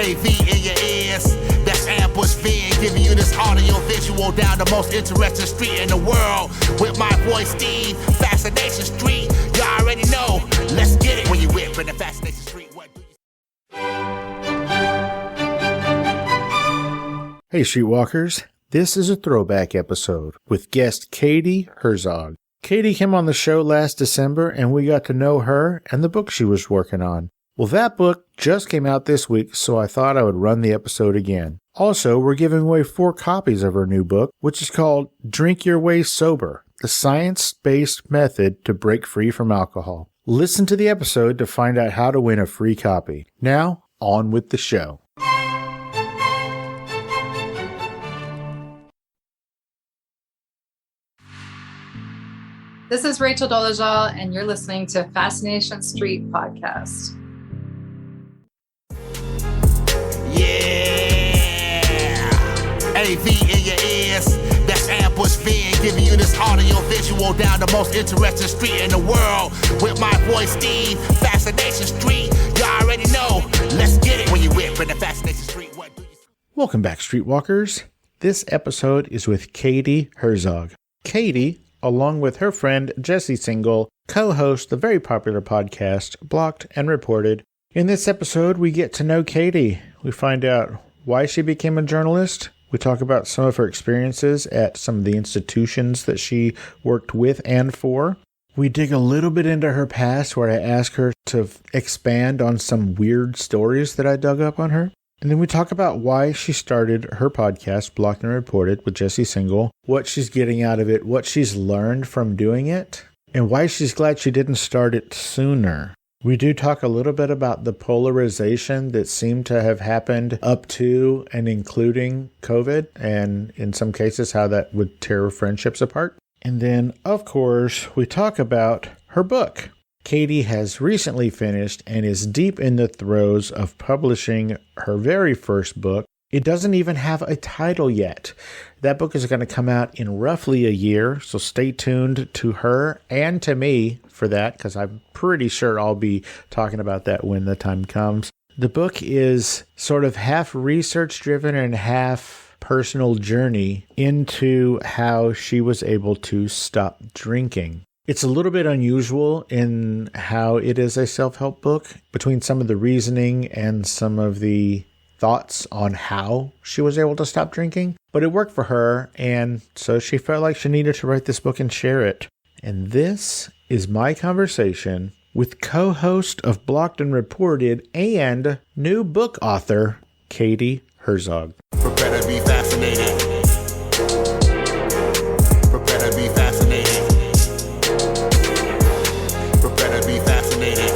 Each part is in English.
AV in your ears, that's ambush being giving you this audio visual down the most interesting street in the world. With my voice, Steve, Fascination Street. You already know, let's get it. When you whip in the Fascination Street, what do you... Hey Streetwalkers, this is a throwback episode with guest Katie Herzog. Katie came on the show last December and we got to know her and the book she was working on. Well, that book just came out this week, so I thought I would run the episode again. Also, we're giving away 4 copies of her new book, which is called Drink Your Way Sober, the science-based method to break free from alcohol. Listen to the episode to find out how to win a free copy. Now, on with the show. This is Rachel Dolezal, and you're listening to Fascination Street podcast. Yeah, AV in your ears, that's ambush being giving you this audio visual down the most interesting street in the world. With my voice, Steve, Fascination Street. You already know, let's get it. When you whip in the Fascination Street, what do you... Welcome back, Streetwalkers. This episode is with Katie Herzog. Katie, along with her friend Jesse Singal, co-host the very popular podcast Blocked and Reported. In this episode, we get to know Katie. We find out why she became a journalist. We talk about some of her experiences at some of the institutions that she worked with and for. We dig a little bit into her past, where I ask her to expand on some weird stories that I dug up on her. And then we talk about why she started her podcast, Blocked and Reported, with Jesse Singal, what she's getting out of it, what she's learned from doing it, and why she's glad she didn't start it sooner. We do talk a little bit about the polarization that seemed to have happened up to and including COVID, and in some cases how that would tear friendships apart. And then, of course, we talk about her book. Katie has recently finished and is deep in the throes of publishing her very first book. It doesn't even have a title yet. That book is going to come out in roughly a year, so stay tuned to her and to me for that, because I'm pretty sure I'll be talking about that when the time comes. The book is sort of half research-driven and half personal journey into how she was able to stop drinking. It's a little bit unusual in how it is a self-help book, between some of the reasoning and some of the thoughts on how she was able to stop drinking, but it worked for her, and so she felt like she needed to write this book and share it. And this is my conversation with co-host of Blocked and Reported and new book author, Katie Herzog. Prepare to be fascinated. Prepare to be fascinated. Prepare to be fascinated.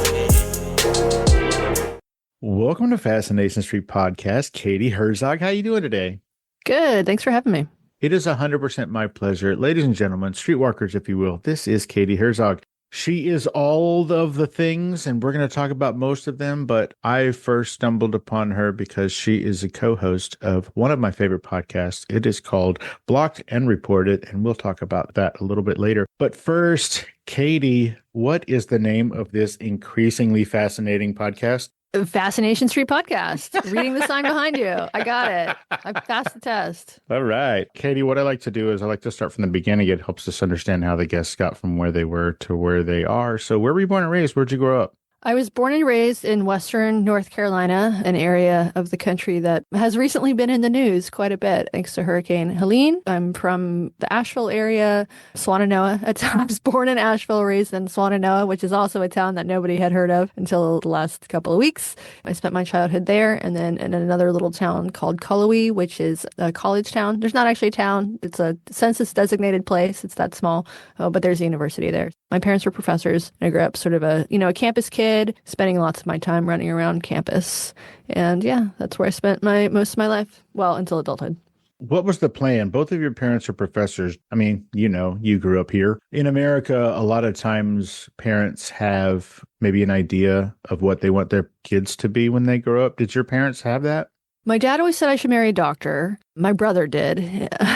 Welcome to Fascination Street Podcast, Katie Herzog. How you doing today? Good. Thanks for having me. It is 100% my pleasure. Ladies and gentlemen, streetwalkers, if you will, this is Katie Herzog. She is all of the things, and we're going to talk about most of them, but I first stumbled upon her because she is a co-host of one of my favorite podcasts. It is called Blocked and Reported, and we'll talk about that a little bit later. But first, Katie, what is the name of this increasingly fascinating podcast? Fascination Street podcast. Reading the sign behind you. I got it. I passed the test. All right. Katie, what I like to do is I like to start from the beginning. It helps us understand how the guests got from where they were to where they are. So where were you born and raised? Where'd you grow up? I was born and raised in Western North Carolina, an area of the country that has recently been in the news quite a bit thanks to Hurricane Helene. I'm from the Asheville area, Swannanoa. I was born in Asheville, raised in Swannanoa, which is also a town that nobody had heard of until the last couple of weeks. I spent my childhood there, and then in another little town called Cullowhee, which is a college town. There's not actually a town. It's a census-designated place. It's that small, but there's a university there. My parents were professors. I grew up sort of a campus kid, spending lots of my time running around campus. And yeah, that's where I spent most of my life. Well, until adulthood. What was the plan? Both of your parents are professors. I mean, you grew up here. In America, a lot of times parents have maybe an idea of what they want their kids to be when they grow up. Did your parents have that? My dad always said I should marry a doctor. My brother did.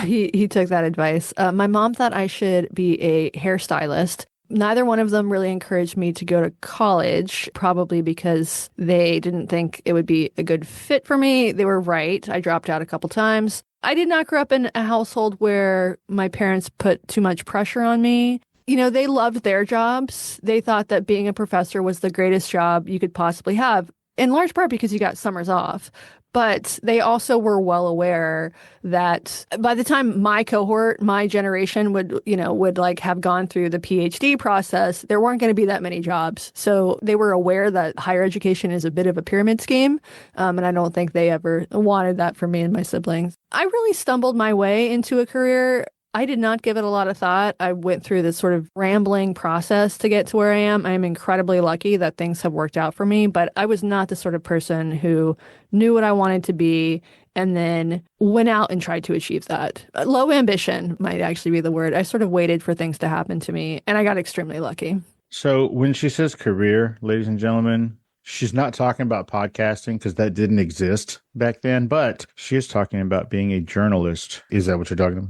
He took that advice. My mom thought I should be a hairstylist. Neither one of them really encouraged me to go to college, probably because they didn't think it would be a good fit for me. They were right. I dropped out a couple times. I did not grow up in a household where my parents put too much pressure on me. They loved their jobs. They thought that being a professor was the greatest job you could possibly have, in large part because you got summers off. But they also were well aware that by the time my cohort, my generation would have gone through the PhD process, there weren't going to be that many jobs. So they were aware that higher education is a bit of a pyramid scheme. And I don't think they ever wanted that for me and my siblings. I really stumbled my way into a career. I did not give it a lot of thought. I went through this sort of rambling process to get to where I am. I'm incredibly lucky that things have worked out for me, but I was not the sort of person who knew what I wanted to be and then went out and tried to achieve that. Low ambition might actually be the word. I sort of waited for things to happen to me, and I got extremely lucky. So when she says career, ladies and gentlemen, she's not talking about podcasting because that didn't exist back then, but she is talking about being a journalist. Is that what you're talking about?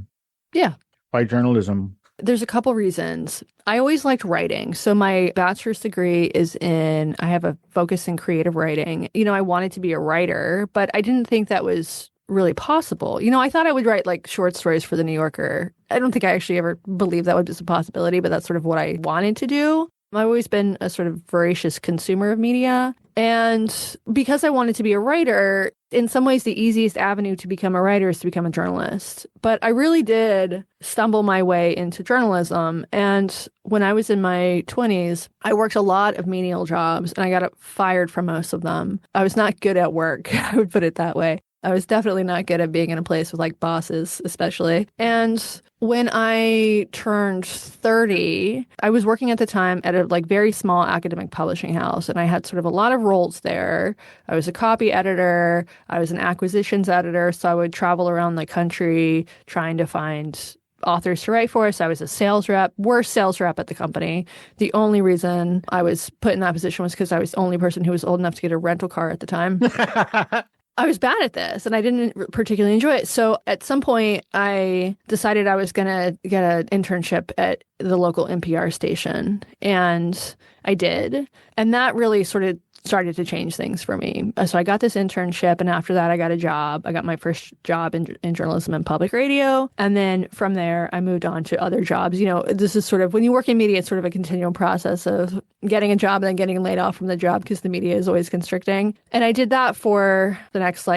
Yeah. Why journalism? There's a couple reasons. I always liked writing. So my bachelor's degree I have a focus in creative writing. I wanted to be a writer, but I didn't think that was really possible. I thought I would write like short stories for the New Yorker. I don't think I actually ever believed that was a possibility, but that's sort of what I wanted to do. I've always been a sort of voracious consumer of media. And because I wanted to be a writer, in some ways, the easiest avenue to become a writer is to become a journalist. But I really did stumble my way into journalism. And when I was in my 20s, I worked a lot of menial jobs and I got fired from most of them. I was not good at work, I would put it that way. I was definitely not good at being in a place with like bosses, especially. And when I turned 30, I was working at the time at a like very small academic publishing house, and I had sort of a lot of roles there. I was a copy editor, I was an acquisitions editor, so I would travel around the country trying to find authors to write for us. I was a sales rep, worst sales rep at the company. The only reason I was put in that position was because I was the only person who was old enough to get a rental car at the time. I was bad at this and I didn't particularly enjoy it. So at some point, I decided I was going to get an internship at the local NPR station. And I did. And that really sort of started to change things for me. So I got this internship, and after that I got a job. I got my first job in journalism and public radio. And then from there, I moved on to other jobs. This is sort of, when you work in media, it's sort of a continual process of getting a job and then getting laid off from the job because the media is always constricting. And I did that for the next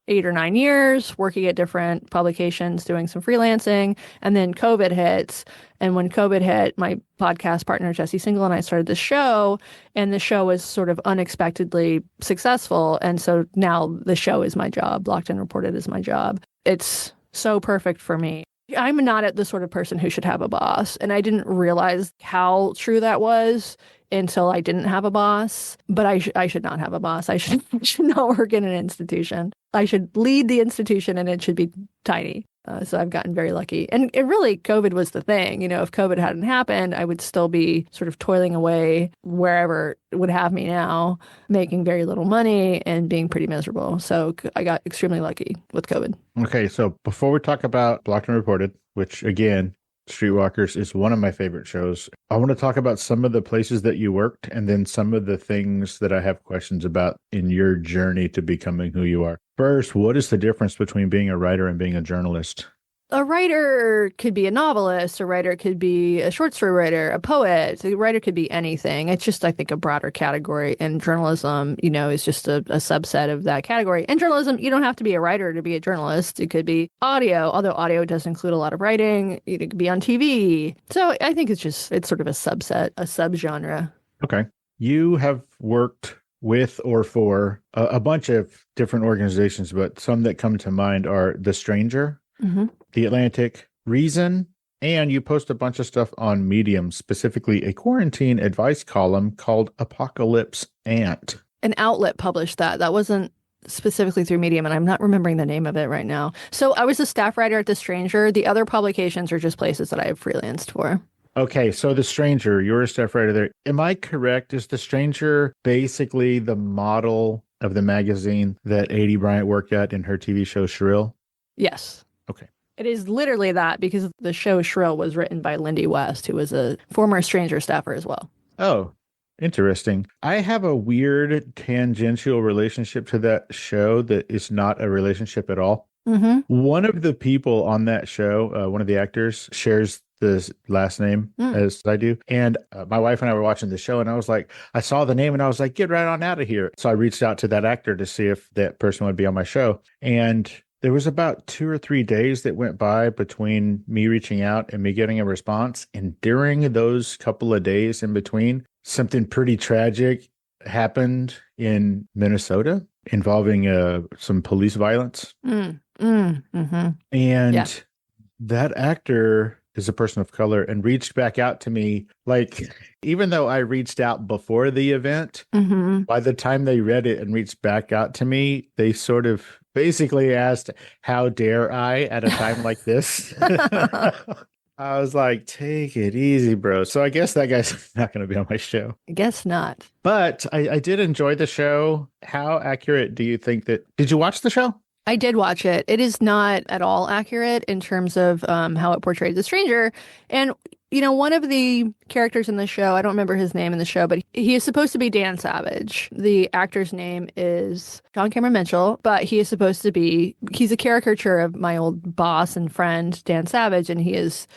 8 or 9 years, working at different publications, doing some freelancing. And then COVID hit. And when COVID hit, my podcast partner, Jesse Singal, and I started the show. And the show was sort of unexpectedly successful. And so now the show is my job. Blocked and Reported is my job. It's so perfect for me. I'm not the sort of person who should have a boss. And I didn't realize how true that was until I didn't have a boss. But I should not have a boss. I should not work in an institution. I should lead the institution, and it should be tiny. So I've gotten very lucky. And really, COVID was the thing. If COVID hadn't happened, I would still be sort of toiling away wherever it would have me now, making very little money and being pretty miserable. So I got extremely lucky with COVID. Okay, so before we talk about Blocked and Reported, which again, Streetwalkers is one of my favorite shows, I want to talk about some of the places that you worked and then some of the things that I have questions about in your journey to becoming who you are. First, what is the difference between being a writer and being a journalist? A writer could be a novelist, a writer could be a short story writer, a poet, a writer could be anything. It's just, I think, a broader category. And journalism, is just a subset of that category. In journalism, you don't have to be a writer to be a journalist. It could be audio, although audio does include a lot of writing. It could be on TV. So I think it's sort of a subset, a subgenre. Okay. You have worked with or for a bunch of different organizations, but some that come to mind are The Stranger, The Atlantic, Reason, and you post a bunch of stuff on Medium, specifically a quarantine advice column called Apocalypse Ant. An outlet published that. That wasn't specifically through Medium, and I'm not remembering the name of it right now. So I was a staff writer at The Stranger. The other publications are just places that I have freelanced for. Okay, so The Stranger, you're a staff writer there. Am I correct? Is The Stranger basically the model of the magazine that Adie Bryant worked at in her TV show Shrill? Yes. Okay. It is literally that because the show Shrill was written by Lindy West, who was a former Stranger staffer as well. Oh, interesting. I have a weird tangential relationship to that show that is not a relationship at all. Mm-hmm. One of the people on that show, one of the actors, shares the last name as I do. And my wife and I were watching the show, and I was like, I saw the name and I was like, get right on out of here. So I reached out to that actor to see if that person would be on my show. And there was about 2 or 3 days that went by between me reaching out and me getting a response. And during those couple of days in between, something pretty tragic happened in Minnesota involving some police violence. Mm-hmm. And that actor is a person of color and reached back out to me. Like, even though I reached out before the event, by the time they read it and reached back out to me, they sort of basically asked, how dare I at a time like this? I was like, take it easy, bro. So I guess that guy's not going to be on my show. I guess not. But I did enjoy the show. How accurate do you think that? Did you watch the show? I did watch it. It is not at all accurate in terms of how it portrays the stranger. And, you know, one of the characters in the show, I don't remember his name in the show, but he is supposed to be Dan Savage. The actor's name is John Cameron Mitchell, but he is supposed to be, he's a caricature of my old boss and friend, Dan Savage, and he is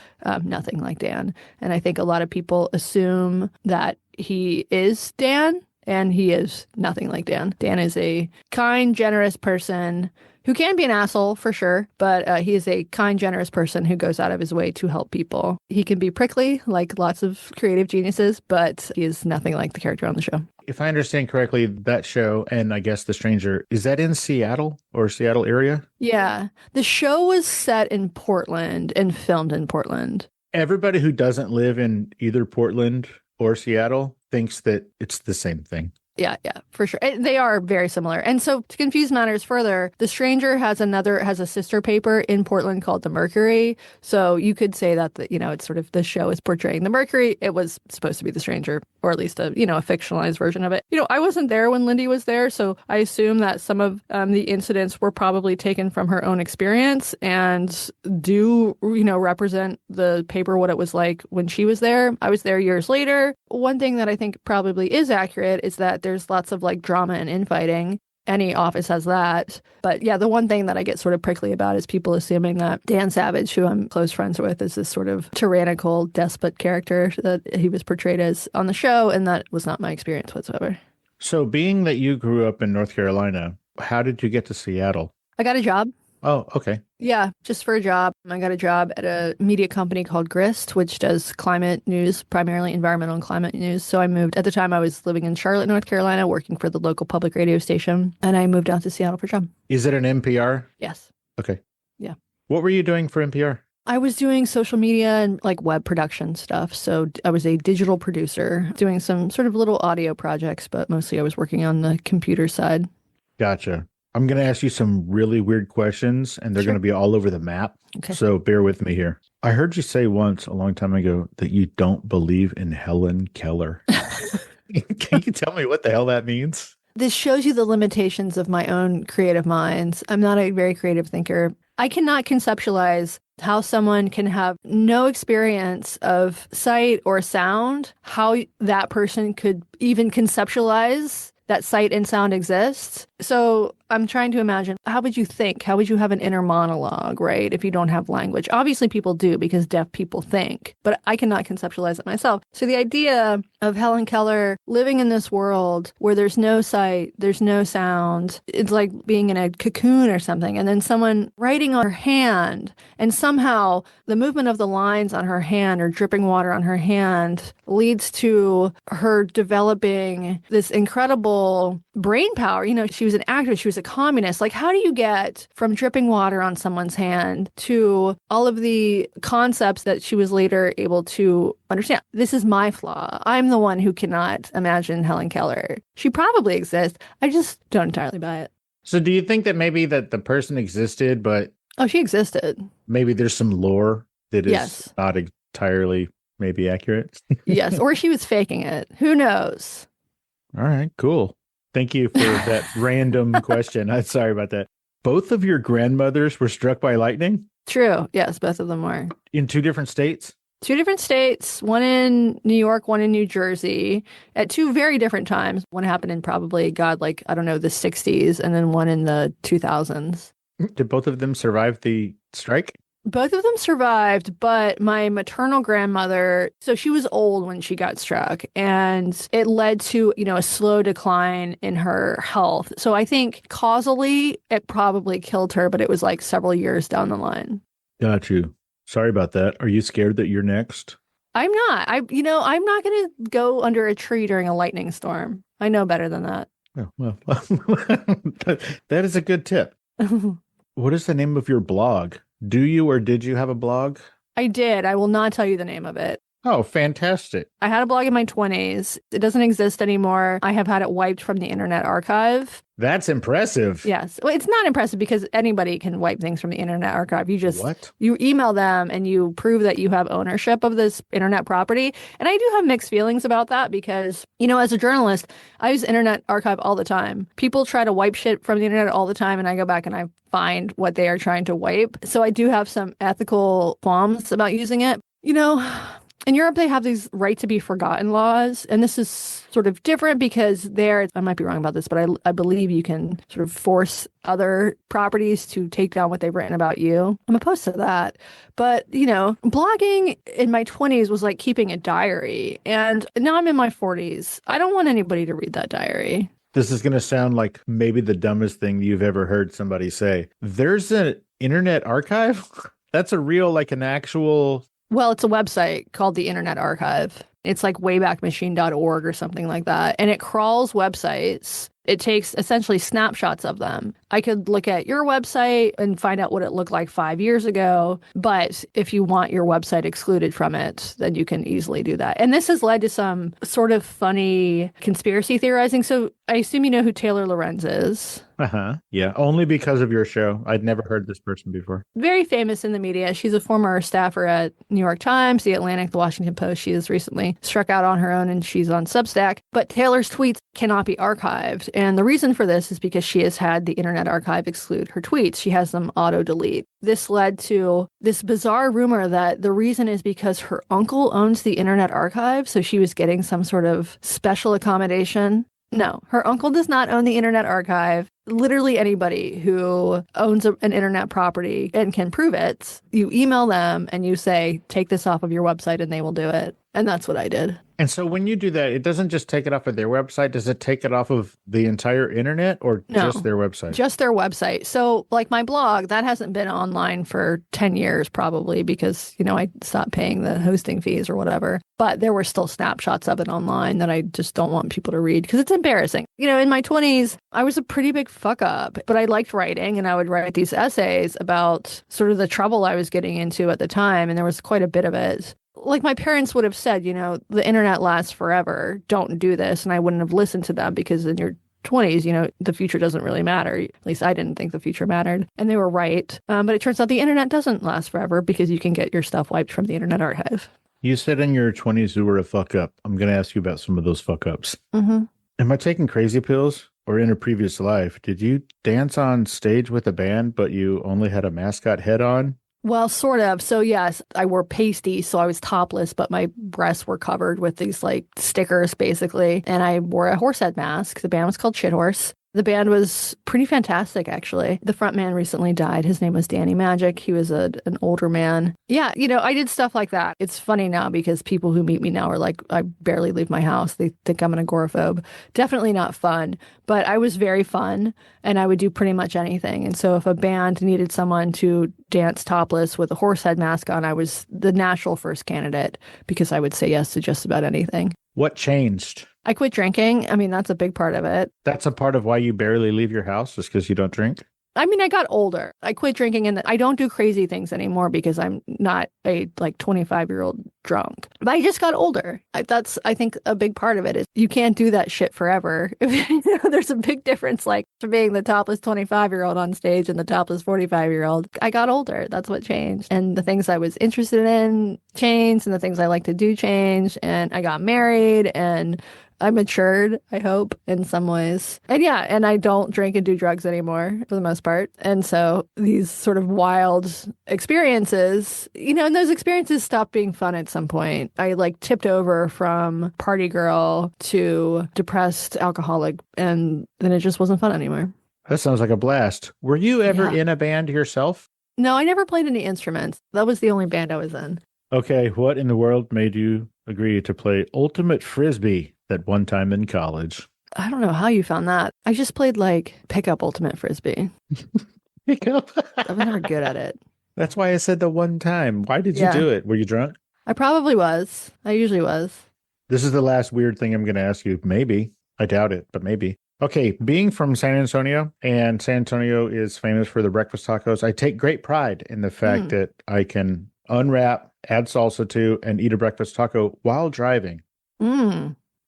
nothing like Dan. And I think a lot of people assume that he is Dan, and he is nothing like Dan. Dan is a kind, generous person who can be an asshole for sure, but he is a kind, generous person who goes out of his way to help people. He can be prickly, like lots of creative geniuses, but he is nothing like the character on the show. If I understand correctly, that show, and I guess The Stranger, is that in Seattle or Seattle area? Yeah. The show was set in Portland and filmed in Portland. Everybody who doesn't live in either Portland or Seattle thinks that it's the same thing. Yeah, for sure. They are very similar. And so to confuse matters further, The Stranger has a sister paper in Portland called The Mercury. So you could say that, it's sort of the show is portraying The Mercury. It was supposed to be The Stranger, or at least a fictionalized version of it. I wasn't there when Lindy was there, so I assume that some of the incidents were probably taken from her own experience and do, represent the paper what it was like when she was there. I was there years later. One thing that I think probably is accurate is that there's lots of like drama and infighting. Any office has that. But yeah, the one thing that I get sort of prickly about is people assuming that Dan Savage, who I'm close friends with, is this sort of tyrannical despot character that he was portrayed as on the show. And that was not my experience whatsoever. So being that you grew up in North Carolina, how did you get to Seattle? I got a job. Oh, okay. Yeah, just for a job. I got a job at a media company called Grist, which does climate news, primarily environmental and climate news. So I moved, at the time I was living in Charlotte, North Carolina, working for the local public radio station. And I moved out to Seattle for a job. Is it an NPR? Yes. Okay. Yeah. What were you doing for NPR? I was doing social media and like web production stuff. So I was a digital producer doing some sort of little audio projects, but mostly I was working on the computer side. Gotcha. I'm going to ask you some really weird questions, and they're going to be all over the map. Okay. So bear with me here. I heard you say once a long time ago that you don't believe in Helen Keller. Can you tell me what the hell that means? This shows you the limitations of my own creative minds. I'm not a very creative thinker. I cannot conceptualize how someone can have no experience of sight or sound, how that person could even conceptualize that sight and sound exists. So I'm trying to imagine, how would you think? How would you have an inner monologue, right? If you don't have language. Obviously people do because deaf people think, but I cannot conceptualize it myself. So the idea of Helen Keller living in this world where there's no sight, there's no sound, it's like being in a cocoon or something. And then someone writing on her hand, and somehow the movement of the lines on her hand or dripping water on her hand leads to her developing this incredible brain power. She was an actress, she was a communist. Like, how do you get from dripping water on someone's hand to all of the concepts that she was later able to understand? This is my flaw. I'm the one who cannot imagine Helen Keller. She probably exists. I just don't entirely buy it. So do you think that maybe that the person existed, but... Oh, she existed. Maybe there's some lore that is Yes. not entirely maybe accurate? Yes, or she was faking it. Who knows? All right, cool. Thank you for that random question. I'm sorry about that. Both of your grandmothers were struck by lightning? True. Yes, both of them were. In two different states? Two different states, one in New York, one in New Jersey, at two very different times. One happened in probably, God, like, I don't know, the 60s, and then one in the 2000s. Did both of them survive the strike? Both of them survived, but my maternal grandmother, so she was old when she got struck, and it led to, a slow decline in her health. So I think causally, it probably killed her, but it was like several years down the line. Got you. Sorry about that. Are you scared that you're next? I'm not. I'm not going to go under a tree during a lightning storm. I know better than that. Oh, well, that is a good tip. What is the name of your blog? Do you or did you have a blog? I did. I will not tell you the name of it. Oh, fantastic. I had a blog in my 20s. It doesn't exist anymore. I have had it wiped from the Internet Archive. That's impressive. Yes. Well, it's not impressive because anybody can wipe things from the Internet Archive. You email them and you prove that you have ownership of this internet property. And I do have mixed feelings about that because, as a journalist, I use Internet Archive all the time. People try to wipe shit from the internet all the time, and I go back and I find what they are trying to wipe. So I do have some ethical qualms about using it. In Europe, they have these right to be forgotten laws, and this is sort of different because there, I might be wrong about this, but I believe you can sort of force other properties to take down what they've written about you. I'm opposed to that. But, blogging in my 20s was like keeping a diary, and now I'm in my 40s. I don't want anybody to read that diary. This is going to sound like maybe the dumbest thing you've ever heard somebody say. There's an Internet Archive? That's a real, like an actual... Well, it's a website called the Internet Archive. It's like waybackmachine.org or something like that. And it crawls websites. It takes essentially snapshots of them. I could look at your website and find out what it looked like 5 years ago. But if you want your website excluded from it, then you can easily do that. And this has led to some sort of funny conspiracy theorizing. So I assume you know who Taylor Lorenz is. Uh-huh. Yeah, only because of your show. I'd never heard this person before. Very famous in the media. She's a former staffer at New York Times, The Atlantic, The Washington Post. She has recently struck out on her own and she's on Substack. But Taylor's tweets cannot be archived. And the reason for this is because she has had the Internet Archive exclude her tweets. She has them auto-delete. This led to this bizarre rumor that the reason is because her uncle owns the Internet Archive, so she was getting some sort of special accommodation. No, her uncle does not own the Internet Archive. Literally anybody who owns an internet property and can prove it, you email them and you say, take this off of your website, and they will do it. And that's what I did. And so when you do that, it doesn't just take it off of their website. Does it take it off of the entire internet or just their website? Just their website. So like my blog, that hasn't been online for 10 years probably because, I stopped paying the hosting fees or whatever. But there were still snapshots of it online that I just don't want people to read because it's embarrassing. In my 20s, I was a pretty big fuck up, but I liked writing and I would write these essays about sort of the trouble I was getting into at the time. And there was quite a bit of it. Like my parents would have said, the internet lasts forever. Don't do this. And I wouldn't have listened to them because in your 20s, the future doesn't really matter. At least I didn't think the future mattered. And they were right. But it turns out the internet doesn't last forever because you can get your stuff wiped from the Internet Archive. You said in your 20s you were a fuck up. I'm going to ask you about some of those fuck ups. Mm-hmm. Am I taking crazy pills? Or in a previous life, did you dance on stage with a band, but you only had a mascot head on? Well, sort of. So yes, I wore pasties, so I was topless, but my breasts were covered with these like stickers basically. And I wore a horse head mask. The band was called Shit Horse. The band was pretty fantastic, actually. The front man recently died. His name was Danny Magic. He was an older man. Yeah, I did stuff like that. It's funny now because people who meet me now are like, I barely leave my house. They think I'm an agoraphobe. Definitely not fun, but I was very fun and I would do pretty much anything. And so if a band needed someone to dance topless with a horse head mask on, I was the natural first candidate because I would say yes to just about anything. What changed? I quit drinking. I mean, that's a big part of it. That's a part of why you barely leave your house, just because you don't drink? I mean, I got older. I quit drinking and I don't do crazy things anymore because I'm not a 25-year-old drunk. But I just got older. That's, I think, a big part of it is you can't do that shit forever. There's a big difference, like, to being the topless 25-year-old on stage and the topless 45-year-old. I got older. That's what changed. And the things I was interested in changed and the things I like to do changed. And I got married and I matured, I hope, in some ways. And yeah, and I don't drink and do drugs anymore for the most part. And so these sort of wild experiences, and those experiences stopped being fun at some point. I like tipped over from party girl to depressed alcoholic, and then it just wasn't fun anymore. That sounds like a blast. Were you ever in a band yourself? No, I never played any instruments. That was the only band I was in. Okay, what in the world made you agree to play ultimate frisbee at one time in college? I don't know how you found that. I just played like pickup ultimate frisbee. Pickup? I was never good at it. That's why I said the one time. Why did you do it? Were you drunk? I probably was. I usually was. This is the last weird thing I'm going to ask you. Maybe. I doubt it, but maybe. Okay, being from San Antonio, and San Antonio is famous for the breakfast tacos, I take great pride in the fact that I can unwrap, add salsa to, and eat a breakfast taco while driving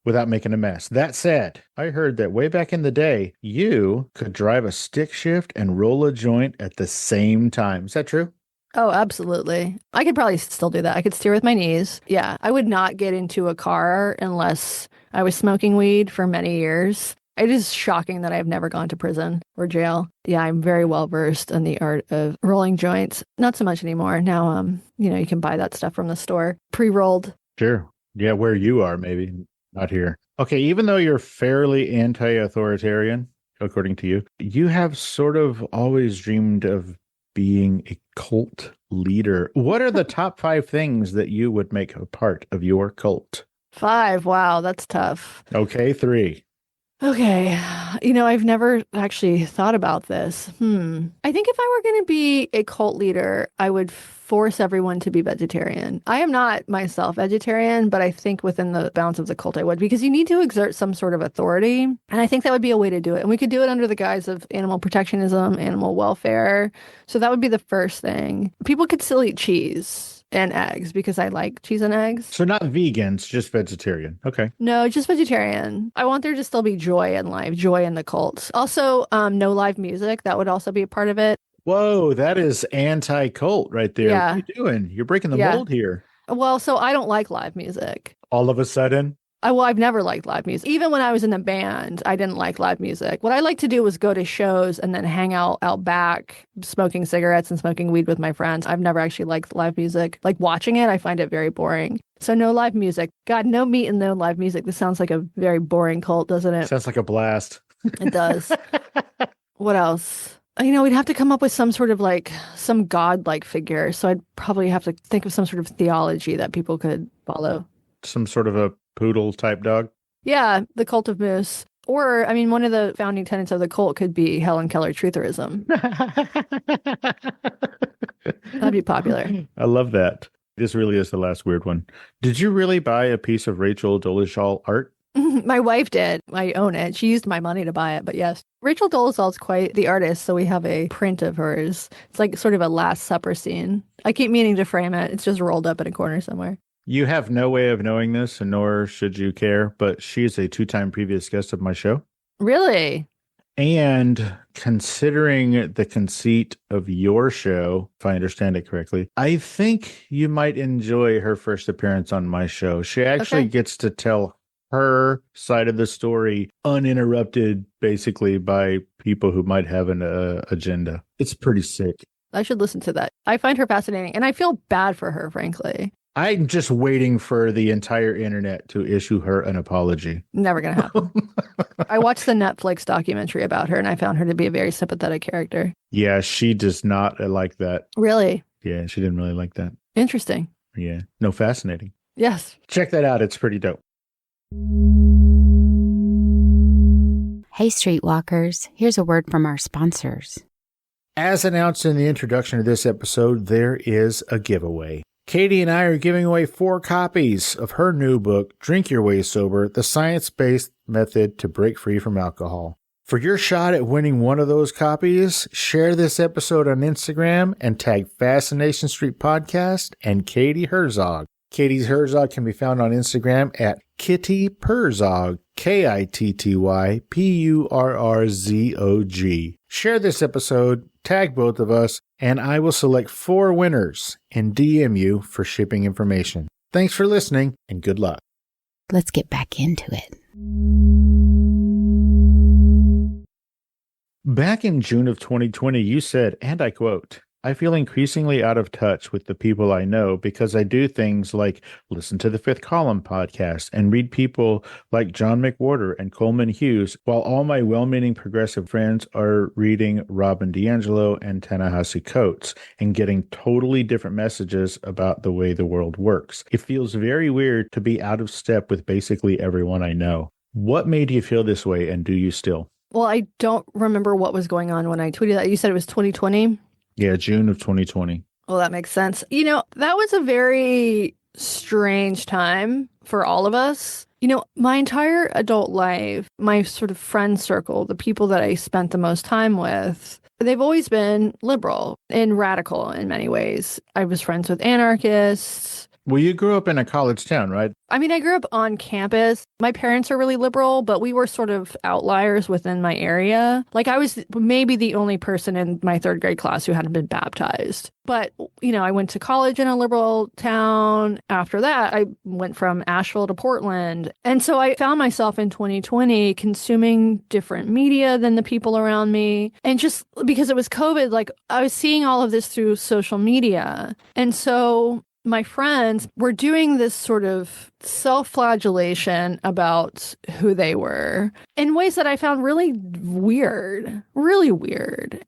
without making a mess. That said, I heard that way back in the day, you could drive a stick shift and roll a joint at the same time. Is that true? Oh, absolutely. I could probably still do that. I could steer with my knees. Yeah, I would not get into a car unless I was smoking weed for many years. It is shocking that I've never gone to prison or jail. Yeah, I'm very well versed in the art of rolling joints. Not so much anymore. Now, you can buy that stuff from the store, pre-rolled. Sure. Yeah, where you are, maybe not here. Okay, even though you're fairly anti-authoritarian, according to you, you have sort of always dreamed of being a cult leader. What are the top 5 things that you would make a part of your cult? 5. Wow, that's tough. Okay, 3. Okay. I've never actually thought about this. I think if I were going to be a cult leader, I would force everyone to be vegetarian. I am not myself vegetarian, but I think within the bounds of the cult I would, because you need to exert some sort of authority. And I think that would be a way to do it. And we could do it under the guise of animal protectionism, animal welfare. So that would be the first thing. People could still eat cheese and eggs because I like cheese and eggs. So not vegans, just vegetarian. Okay. No, just vegetarian. I want there to still be joy in life, joy in the cult. Also, no live music. That would also be a part of it. Whoa, that is anti-cult right there. Yeah. What are you doing? You're breaking the mold here. Well, so I don't like live music. All of a sudden? I've never liked live music. Even when I was in a band, I didn't like live music. What I like to do was go to shows and then hang out back, smoking cigarettes and smoking weed with my friends. I've never actually liked live music. Like watching it, I find it very boring. So no live music. God, no meat and no live music. This sounds like a very boring cult, doesn't it? Sounds like a blast. It does. What else? We'd have to come up with some sort of some godlike figure. So I'd probably have to think of some sort of theology that people could follow. Some sort of a poodle type dog? Yeah, the cult of moose. Or, one of the founding tenets of the cult could be Helen Keller trutherism. That'd be popular. I love that. This really is the last weird one. Did you really buy a piece of Rachel Dolezal art? My wife did. I own it. She used my money to buy it, but yes. Rachel Dolezal is quite the artist, so we have a print of hers. It's like sort of a Last Supper scene. I keep meaning to frame it. It's just rolled up in a corner somewhere. You have no way of knowing this, and nor should you care, but she is a 2-time previous guest of my show. Really? And considering the conceit of your show, if I understand it correctly, I think you might enjoy her first appearance on my show. She actually gets to tell her side of the story uninterrupted, basically, by people who might have an agenda. It's pretty sick. I should listen to that. I find her fascinating, and I feel bad for her, frankly. I'm just waiting for the entire internet to issue her an apology. Never going to happen. I watched the Netflix documentary about her, and I found her to be a very sympathetic character. Yeah, she does not like that. Really? Yeah, she didn't really like that. Interesting. Yeah. No, fascinating. Yes. Check that out. It's pretty dope. Hey, Streetwalkers. Here's a word from our sponsors. As announced in the introduction to this episode, there is a giveaway. Katie and I are giving away 4 copies of her new book, Drink Your Way Sober, The Science-Based Method to Break Free from Alcohol. For your shot at winning one of those copies, share this episode on Instagram and tag Fascination Street Podcast and Katie Herzog. Katie Herzog can be found on Instagram at Kitty Purzog, KITTYPURRZOG. Share this episode, tag both of us, and I will select 4 winners and DM you for shipping information. Thanks for listening, and good luck. Let's get back into it. Back in June of 2020, you said, and I quote, "I feel increasingly out of touch with the people I know because I do things like listen to the Fifth Column podcast and read people like John McWhorter and Coleman Hughes, while all my well-meaning progressive friends are reading Robin DiAngelo and Ta-Nehisi Coates and getting totally different messages about the way the world works. It feels very weird to be out of step with basically everyone I know." What made you feel this way, and do you still? Well, I don't remember what was going on when I tweeted that. You said it was 2020? Yeah, June of 2020. Well, that makes sense. That was a very strange time for all of us. My entire adult life, my sort of friend circle, the people that I spent the most time with, they've always been liberal and radical in many ways. I was friends with anarchists. Well, you grew up in a college town, right? I mean, I grew up on campus. My parents are really liberal, but we were sort of outliers within my area. Like, I was maybe the only person in my third grade class who hadn't been baptized. But, I went to college in a liberal town. After that, I went from Asheville to Portland. And so I found myself in 2020 consuming different media than the people around me. And just because it was COVID, like, I was seeing all of this through social media. And so my friends were doing this sort of self-flagellation about who they were in ways that I found really weird.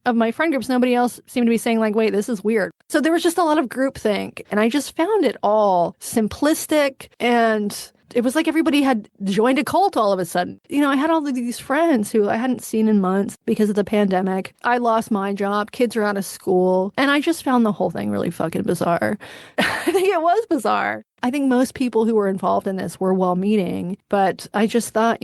Of my friend groups, nobody else seemed to be saying, like, wait, this is weird. So there was just a lot of groupthink, and I just found it all simplistic, and it was like everybody had joined a cult all of a sudden. I had all of these friends who I hadn't seen in months because of the pandemic. I lost my job. Kids are out of school. And I just found the whole thing really fucking bizarre. I think it was bizarre. I think most people who were involved in this were well-meaning, but I just thought,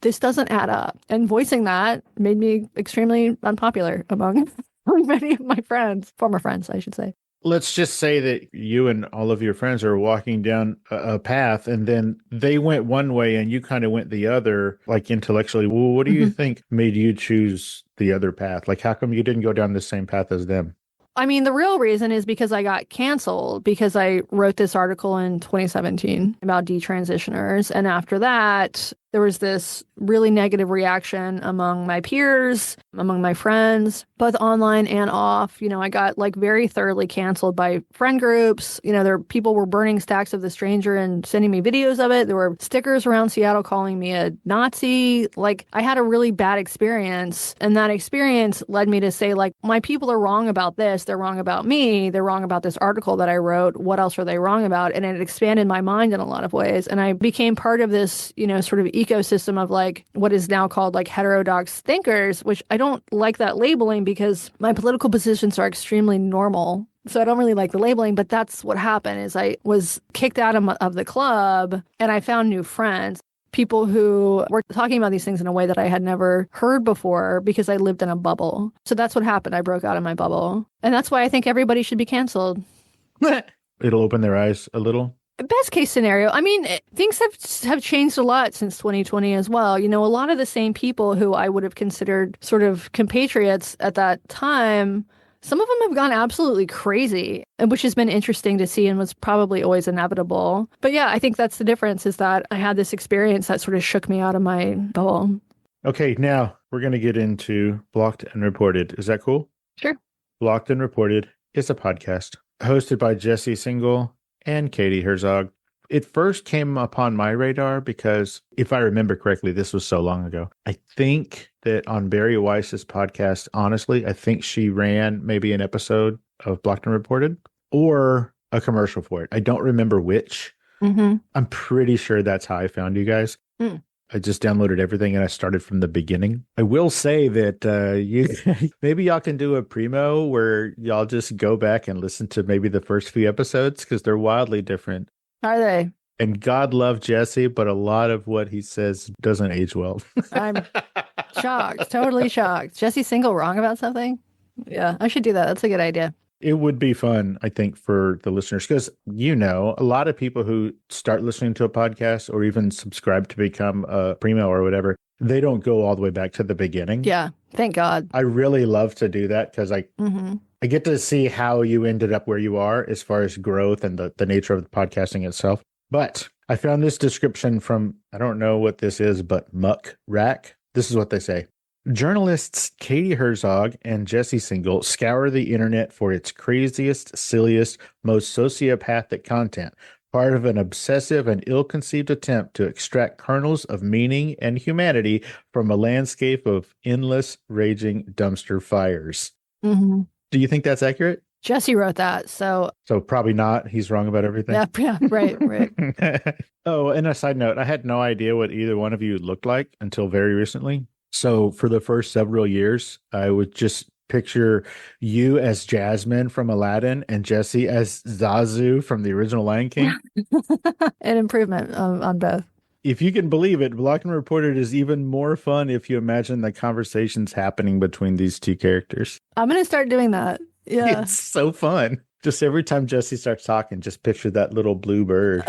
this doesn't add up. And voicing that made me extremely unpopular among many of my friends, former friends, I should say. Let's just say that you and all of your friends are walking down a path, and then they went one way and you kind of went the other, like intellectually. Well, what do you think made you choose the other path? Like, how come you didn't go down the same path as them? I mean, the real reason is because I got canceled because I wrote this article in 2017 about detransitioners. And after that, there was this really negative reaction among my peers, among my friends, both online and off. I got very thoroughly canceled by friend groups. People were burning stacks of The Stranger and sending me videos of it. There were stickers around Seattle calling me a Nazi. I had a really bad experience. And that experience led me to say, my people are wrong about this. They're wrong about me. They're wrong about this article that I wrote. What else are they wrong about? And it expanded my mind in a lot of ways. And I became part of this, sort of ecosystem of what is now called heterodox thinkers, which I don't like that labeling because my political positions are extremely normal. So I don't really like the labeling, but that's what happened is I was kicked out of the club and I found new friends, people who were talking about these things in a way that I had never heard before because I lived in a bubble. So that's what happened. I broke out of my bubble. And that's why I think everybody should be canceled. It'll open their eyes a little. Best case scenario. I mean, things have changed a lot since 2020 as well. A lot of the same people who I would have considered sort of compatriots at that time, some of them have gone absolutely crazy, which has been interesting to see and was probably always inevitable. But yeah, I think that's the difference is that I had this experience that sort of shook me out of my bubble. Okay, now we're going to get into Blocked and Reported. Is that cool? Sure. Blocked and Reported is a podcast hosted by Jesse Singal and Katie Herzog. It first came upon my radar because, if I remember correctly, this was so long ago. I think that on Barry Weiss's podcast, honestly, I think she ran maybe an episode of Blocked and Reported or a commercial for it. I don't remember which. I'm pretty sure that's how I found you guys. I just downloaded everything and I started from the beginning. I will say that maybe y'all can do a primo where y'all just go back and listen to maybe the first few episodes because they're wildly different. Are they? And God love Jesse, but a lot of what he says doesn't age well. I'm shocked, totally shocked. Jesse Singal wrong about something? Yeah, I should do that. That's a good idea. It would be fun, I think, for the listeners, because, a lot of people who start listening to a podcast or even subscribe to become a primo or whatever, they don't go all the way back to the beginning. Yeah, thank God. I really love to do that because I get to see how you ended up where you are as far as growth and the nature of the podcasting itself. But I found this description from, I don't know what this is, but Muck Rack. This is what they say. Journalists Katie Herzog and Jesse Singal scour the internet for its craziest, silliest, most sociopathic content, part of an obsessive and ill-conceived attempt to extract kernels of meaning and humanity from a landscape of endless, raging dumpster fires. Mm-hmm. Do you think that's accurate? Jesse wrote that, so probably not. He's wrong about everything. yeah, right. Oh, and a side note, I had no idea what either one of you looked like until very recently. So for the first several years, I would just picture you as Jasmine from Aladdin and Jesse as Zazu from the original Lion King. An improvement on both. If you can believe it, Blocked and Reported is even more fun if you imagine the conversations happening between these two characters. I'm going to start doing that. Yeah. It's so fun. Just every time Jesse starts talking, just picture that little blue bird.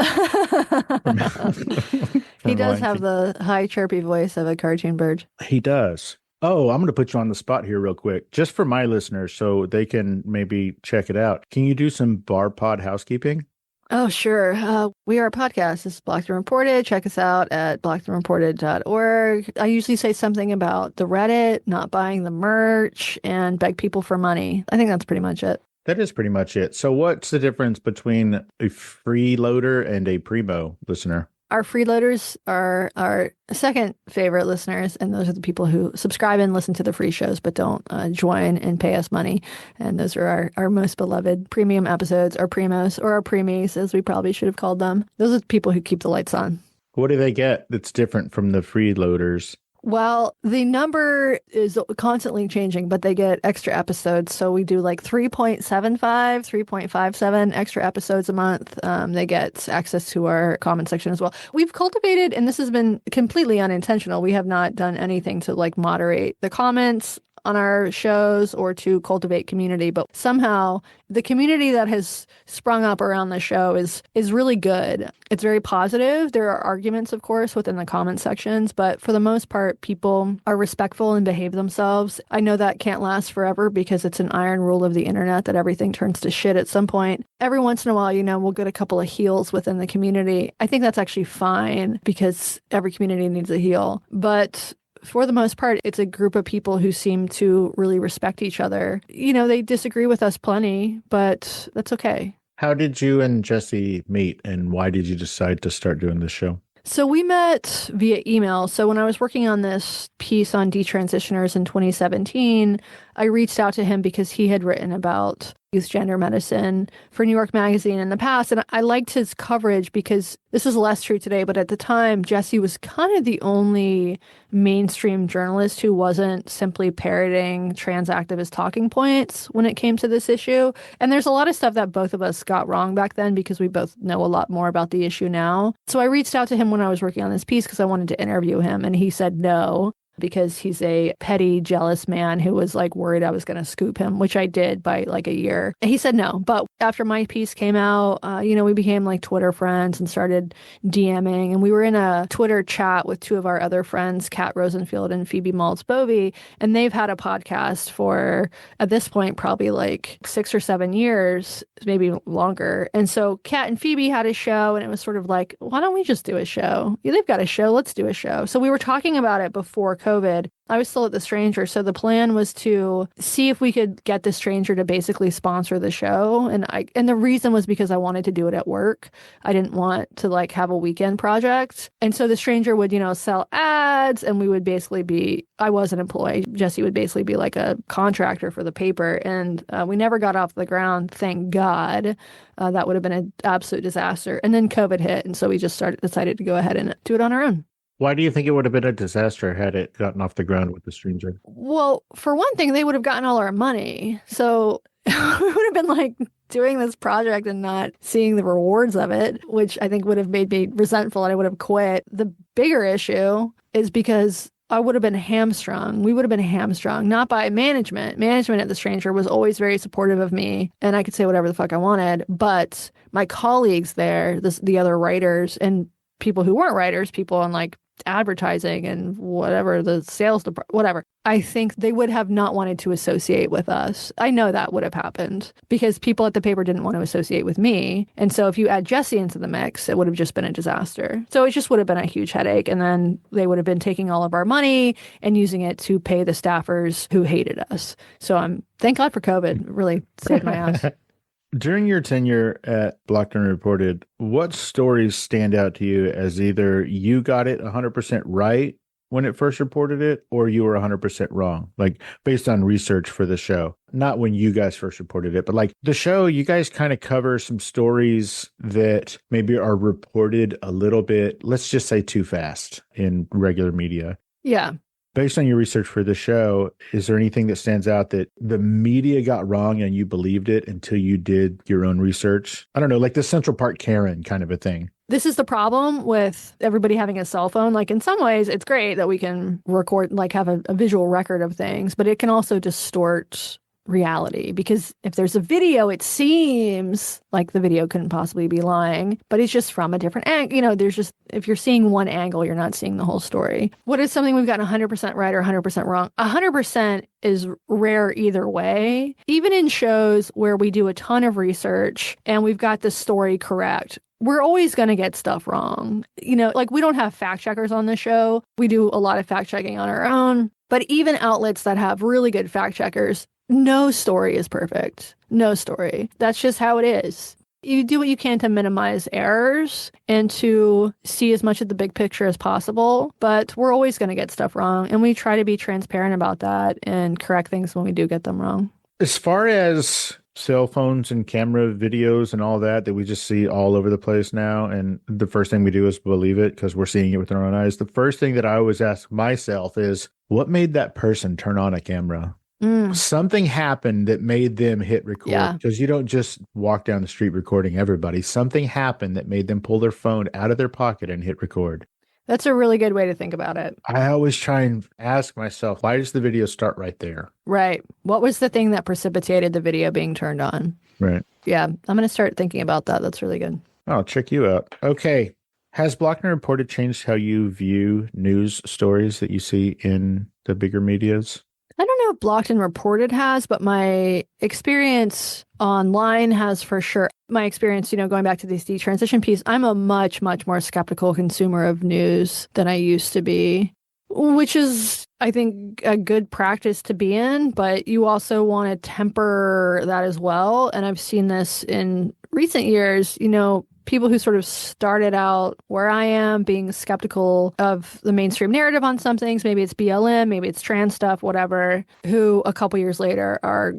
He does have the high chirpy voice of a cartoon bird. He does. Oh, I'm going to put you on the spot here real quick, just for my listeners so they can maybe check it out. Can you do some bar pod housekeeping? Oh, sure. We are a podcast. This is Blocked and Reported. Check us out at blockedandreported.org. I usually say something about the Reddit, not buying the merch, and beg people for money. I think that's pretty much it. That is pretty much it. So what's the difference between a freeloader and a primo listener? Our freeloaders are our second favorite listeners, and those are the people who subscribe and listen to the free shows but don't join and pay us money. And those are our most beloved premium episodes, our primos, or our preemies, as we probably should have called them. Those are the people who keep the lights on. What do they get that's different from the freeloaders? Well, the number is constantly changing, but they get extra episodes. So we do like 3.75, 3.57 extra episodes a month. They get access to our comment section as well. We've cultivated, and this has been completely unintentional, we have not done anything to like moderate the comments on our shows or to cultivate community, but somehow the community that has sprung up around the show is really good. It's very positive. There are arguments, of course, within the comment sections, but for the most part, people are respectful and behave themselves. I know that can't last forever because it's an iron rule of the internet that everything turns to shit at some point. Every once in a while, we'll get a couple of heels within the community. I think that's actually fine because every community needs a heel. But for the most part, it's a group of people who seem to really respect each other. They disagree with us plenty, but that's okay. How did you and Jesse meet, and why did you decide to start doing this show? So we met via email. So when I was working on this piece on detransitioners in 2017, I reached out to him because he had written about youth gender medicine for New York Magazine in the past. And I liked his coverage because this is less true today, but at the time, Jesse was kind of the only mainstream journalist who wasn't simply parroting trans activist talking points when it came to this issue. And there's a lot of stuff that both of us got wrong back then because we both know a lot more about the issue now. So I reached out to him when I was working on this piece because I wanted to interview him, and he said no, because he's a petty, jealous man who was like worried I was going to scoop him, which I did by like a year. And he said no. But after my piece came out, we became like Twitter friends and started DMing. And we were in a Twitter chat with two of our other friends, Kat Rosenfield and Phoebe Maltz-Bovey. And they've had a podcast for, at this point, probably like 6 or 7 years, maybe longer. And so Kat and Phoebe had a show, and it was sort of like, why don't we just do a show? Yeah, they've got a show. Let's do a show. So we were talking about it before COVID. I was still at The Stranger, so the plan was to see if we could get The Stranger to basically sponsor the show. And the reason was because I wanted to do it at work. I didn't want to like have a weekend project. And so The Stranger would, sell ads, and we would basically I was an employee. Jesse would basically be like a contractor for the paper. And we never got off the ground, thank God. That would have been an absolute disaster. And then COVID hit, and so we just decided to go ahead and do it on our own. Why do you think it would have been a disaster had it gotten off the ground with The Stranger? Well, for one thing, they would have gotten all our money. So we would have been like doing this project and not seeing the rewards of it, which I think would have made me resentful and I would have quit. The bigger issue is because I would have been hamstrung. We would have been hamstrung, not by management. Management at The Stranger was always very supportive of me, and I could say whatever the fuck I wanted. But my colleagues there, the other writers and people who weren't writers, people on like advertising and whatever, the sales department, whatever, I think they would have not wanted to associate with us. I know that would have happened because people at the paper didn't want to associate with me. And so if you add Jesse into the mix, it would have just been a disaster. So it just would have been a huge headache. And then they would have been taking all of our money and using it to pay the staffers who hated us. So thank God for COVID. It really saved my ass. During your tenure at Blocked and Reported, what stories stand out to you as either you got it 100% right when it first reported it, or you were 100% wrong, like based on research for the show? Not when you guys first reported it, but like the show, you guys kind of cover some stories that maybe are reported a little bit, let's just say too fast in regular media. Yeah. Based on your research for the show, is there anything that stands out that the media got wrong and you believed it until you did your own research? I don't know, like the Central Park Karen kind of a thing. This is the problem with everybody having a cell phone. Like in some ways, it's great that we can record, like have a visual record of things, but it can also distort reality because if there's a video, it seems like the video couldn't possibly be lying, but it's just from a different angle. There's just, if you're seeing one angle, you're not seeing the whole story. What is something we've gotten 100% right or 100% wrong? 100% is rare either way. Even in shows where we do a ton of research and we've got the story correct, we're always going to get stuff wrong. Like we don't have fact checkers on the show. We do a lot of fact checking on our own, but even outlets that have really good fact checkers, no story is perfect. No story. That's just how it is. You do what you can to minimize errors and to see as much of the big picture as possible, but we're always going to get stuff wrong. And we try to be transparent about that and correct things when we do get them wrong. As far as cell phones and camera videos and all that we just see all over the place now, and the first thing we do is believe it because we're seeing it with our own eyes, the first thing that I always ask myself is, what made that person turn on a camera? Something happened that made them hit record, because you don't just walk down the street recording everybody. Something happened that made them pull their phone out of their pocket and hit record. That's a really good way to think about it. I always try and ask myself, why does the video start right there? Right. What was the thing that precipitated the video being turned on? Right. Yeah, I'm going to start thinking about that. That's really good. I'll check you out. Okay. Has Blocked and Reported changed how you view news stories that you see in the bigger medias? I don't know if Blocked and Reported has, but my experience online has for sure. My experience, going back to this detransition piece, I'm a much, much more skeptical consumer of news than I used to be, which is, I think, a good practice to be in, but you also want to temper that as well. And I've seen this in recent years, people who sort of started out where I am being skeptical of the mainstream narrative on some things, maybe it's BLM, maybe it's trans stuff, whatever, who a couple years later are,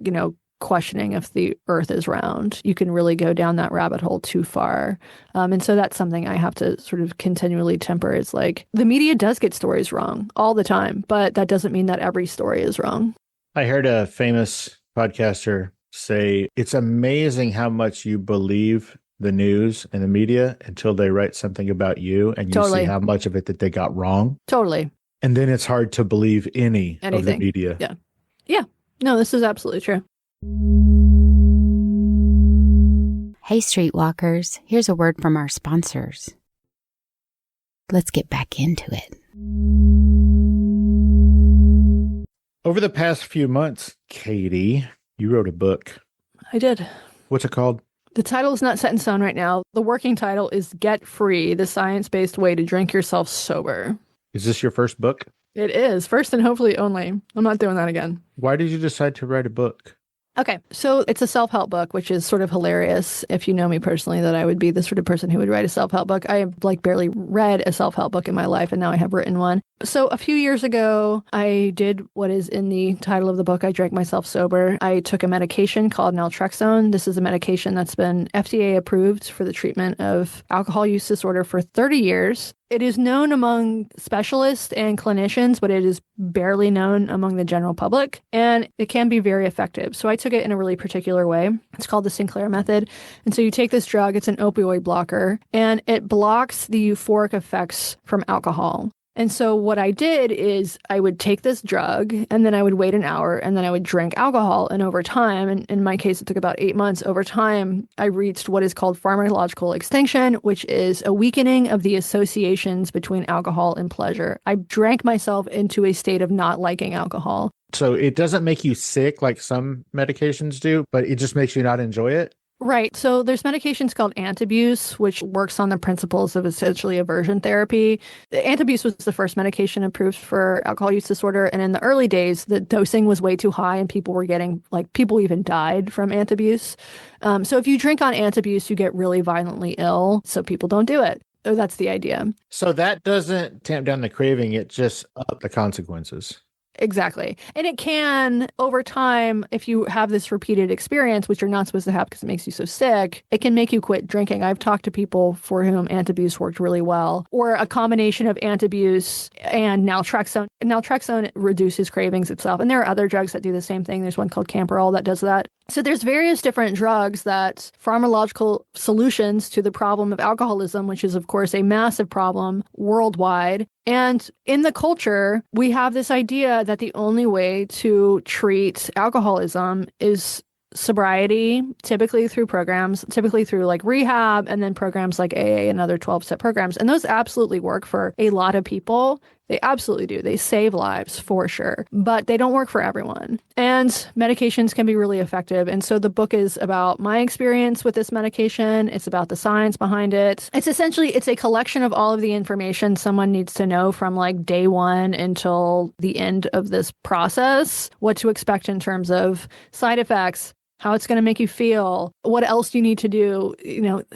questioning if the earth is round. You can really go down that rabbit hole too far. And so that's something I have to sort of continually temper. It's like the media does get stories wrong all the time, but that doesn't mean that every story is wrong. I heard a famous podcaster say, it's amazing how much you believe the news and the media until they write something about you and you see how much of it that they got wrong. Totally. And then it's hard to believe anything of the media. Yeah. Yeah. No, this is absolutely true. Hey, Streetwalkers, here's a word from our sponsors. Let's get back into it. Over the past few months, Katie, you wrote a book. I did. What's it called? The title is not set in stone right now. The working title is Get Free, the science-based way to drink yourself sober. Is this your first book? It is. First and hopefully only. I'm not doing that again. Why did you decide to write a book? Okay, so it's a self-help book, which is sort of hilarious. If you know me personally, that I would be the sort of person who would write a self-help book. I have barely read a self-help book in my life, and now I have written one. So a few years ago, I did what is in the title of the book. I drank myself sober. I took a medication called naltrexone. This is a medication that's been FDA approved for the treatment of alcohol use disorder for 30 years. It is known among specialists and clinicians, but it is barely known among the general public, and it can be very effective. So I took it in a really particular way. It's called the Sinclair method. And so you take this drug, it's an opioid blocker, and it blocks the euphoric effects from alcohol. And so what I did is I would take this drug and then I would wait an hour and then I would drink alcohol. And over time, and in my case, it took about 8 months, over time, I reached what is called pharmacological extinction, which is a weakening of the associations between alcohol and pleasure. I drank myself into a state of not liking alcohol. So it doesn't make you sick like some medications do, but it just makes you not enjoy it? Right. So there's medications called antabuse, which works on the principles of essentially aversion therapy. Antabuse was the first medication approved for alcohol use disorder. And in the early days, the dosing was way too high and people were getting, people even died from antabuse. So if you drink on antabuse, you get really violently ill. So people don't do it. So that's the idea. So that doesn't tamp down the craving. It just up the consequences. Exactly. And it can, over time, if you have this repeated experience, which you're not supposed to have because it makes you so sick, it can make you quit drinking. I've talked to people for whom antabuse worked really well, or a combination of antabuse and naltrexone. Naltrexone reduces cravings itself. And there are other drugs that do the same thing. There's one called Camperol that does that. So there's various different drugs that pharmacological solutions to the problem of alcoholism, which is, of course, a massive problem worldwide. And in the culture, we have this idea that the only way to treat alcoholism is sobriety, typically through programs, typically through like rehab, and then programs like AA and other 12-step programs. And those absolutely work for a lot of people. They absolutely do. They save lives for sure, but they don't work for everyone. And medications can be really effective. And so the book is about my experience with this medication. It's about the science behind it. It's a collection of all of the information someone needs to know from like day one until the end of this process, what to expect in terms of side effects, how it's going to make you feel, what else you need to do,